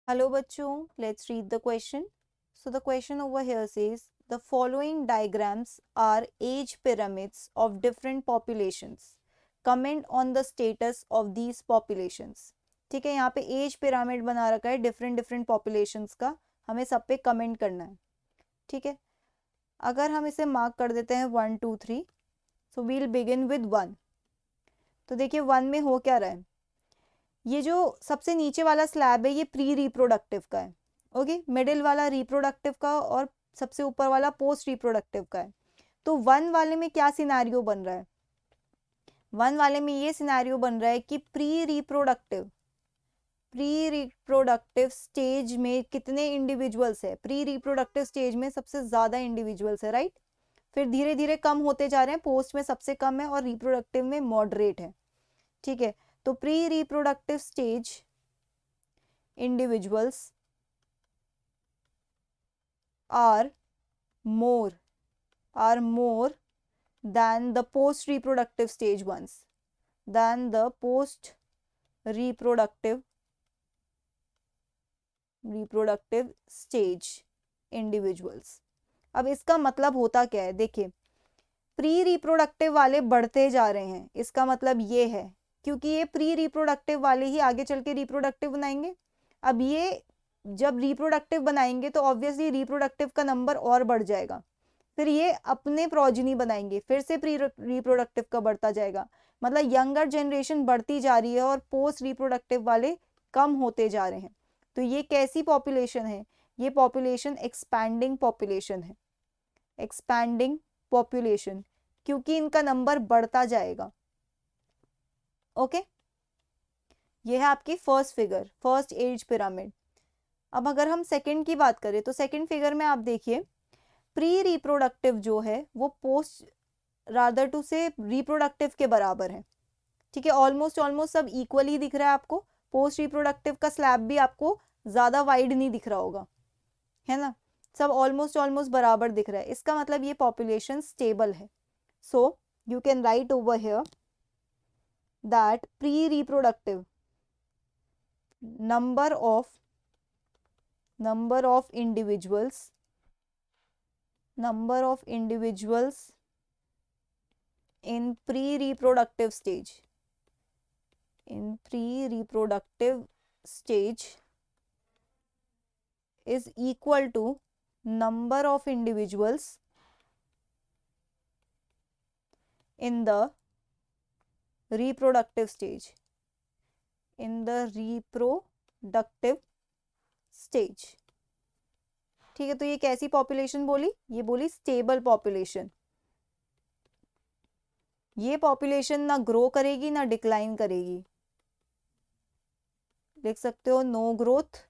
Hello bachcho, let's read the question. So the question over here says the following diagrams are age pyramids of different populations. Comment on the status of these populations. ठीक है, यहाँ पे age pyramid बना रखा है different different populations का, हमें सब पे कमेंट करना है. ठीक है, अगर हम इसे मार्क कर देते हैं 1 2 3, सो वील बिगिन विद 1. तो देखिए 1 में हो क्या रहा है, ये जो सबसे नीचे वाला स्लैब है ये प्री रिप्रोडक्टिव का है. ओके, मिडिल वाला रिप्रोडक्टिव का और सबसे ऊपर वाला पोस्ट रिप्रोडक्टिव का है. तो 1 वाले में क्या सिनेरियो बन रहा है, 1 वाले में ये सिनेरियो बन रहा है कि प्री रिप्रोडक्टिव स्टेज में कितने इंडिविजुअल्स है. प्री रिप्रोडक्टिव स्टेज में सबसे ज्यादा इंडिविजुअल्स है, राइट. फिर धीरे धीरे कम होते जा रहे हैं, पोस्ट में सबसे कम है और रिप्रोडक्टिव में मॉडरेट है. ठीक है, तो pre reproductive stage individuals are more than the post reproductive stage ones, than the post reproductive stage individuals. अब इसका मतलब होता क्या है, देखिए प्री रिप्रोडक्टिव वाले बढ़ते जा रहे हैं, इसका मतलब ये है क्योंकि ये प्री रिप्रोडक्टिव वाले ही आगे चल के रिप्रोडक्टिव बनाएंगे. अब ये जब रिप्रोडक्टिव बनाएंगे तो ऑब्वियसली रिप्रोडक्टिव का नंबर और बढ़ जाएगा, फिर ये अपने प्रोजेनी बनाएंगे, फिर से प्री रिप्रोडक्टिव का बढ़ता जाएगा. मतलब यंगर जनरेशन बढ़ती जा रही है और पोस्ट रिप्रोडक्टिव वाले कम होते जा रहे हैं. तो ये कैसी पॉपुलेशन है, ये पॉपुलेशन एक्सपैंडिंग पॉपुलेशन है, एक्सपैंडिंग पॉपुलेशन, क्योंकि इनका नंबर बढ़ता जाएगा. ओके, ये है आपकी first figure, first age pyramid. अब अगर हम सेकंड की बात करें तो सेकंड फिगर में आप देखिए प्री रिप्रोडक्टिव जो है वो पोस्ट रादर टू से रिप्रोडक्टिव के बराबर है. ठीक है, ऑलमोस्ट सब इक्वली दिख रहा है आपको. पोस्ट रिप्रोडक्टिव का स्लैब भी आपको ज्यादा वाइड नहीं दिख रहा होगा, है ना, सब ऑलमोस्ट बराबर दिख रहा है. इसका मतलब ये पॉपुलेशन स्टेबल है. So you can write over here that pre reproductive number of individuals in pre-reproductive stage is equal to number of individuals in the reproductive stage, ठीक है. तो ये कैसी पॉपुलेशन बोली, ये बोली स्टेबल पॉपुलेशन. ये पॉपुलेशन ना ग्रो करेगी ना डिक्लाइन करेगी. लिख सकते हो नो ग्रोथ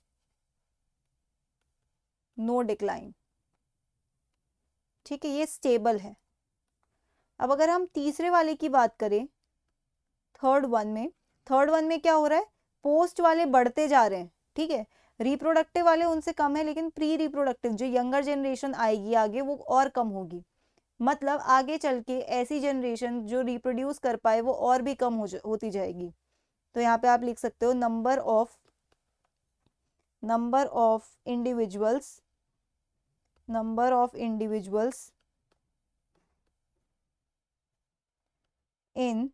नो डिक्लाइन. ठीक है, ये स्टेबल है. अब अगर हम तीसरे वाले की बात करें, थर्ड वन में क्या हो रहा है, पोस्ट वाले बढ़ते जा रहे हैं. ठीक है, रिप्रोडक्टिव वाले उनसे कम है, लेकिन प्री रिप्रोडक्टिव जो यंगर जनरेशन आएगी आगे वो और कम होगी. मतलब आगे चल के ऐसी जनरेशन जो रिप्रोड्यूस कर पाए वो और भी कम होती जाएगी. तो यहाँ पे आप लिख सकते हो number of individuals in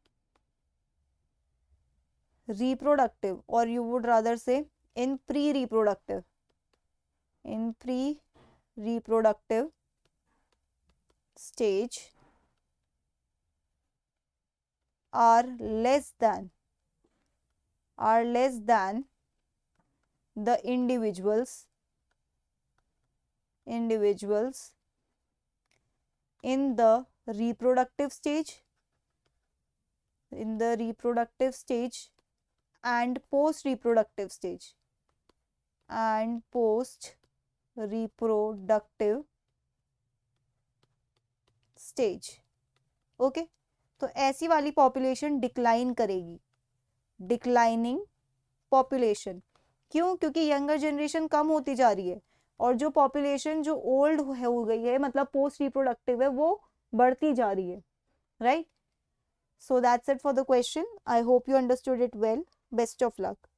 reproductive, or you would rather say in pre-reproductive stage are less than the individuals in the reproductive stage and post reproductive stage okay. तो ऐसी वाली पॉपुलेशन डिक्लाइन करेगी, डिक्लाइनिंग पॉपुलेशन. क्यों, क्योंकि younger generation कम होती जा रही है और जो पॉपुलेशन जो ओल्ड हो गई है मतलब पोस्ट रिप्रोडक्टिव है वो बढ़ती जा रही है, right. So that's it for the question. I hope you understood it well. Best of luck.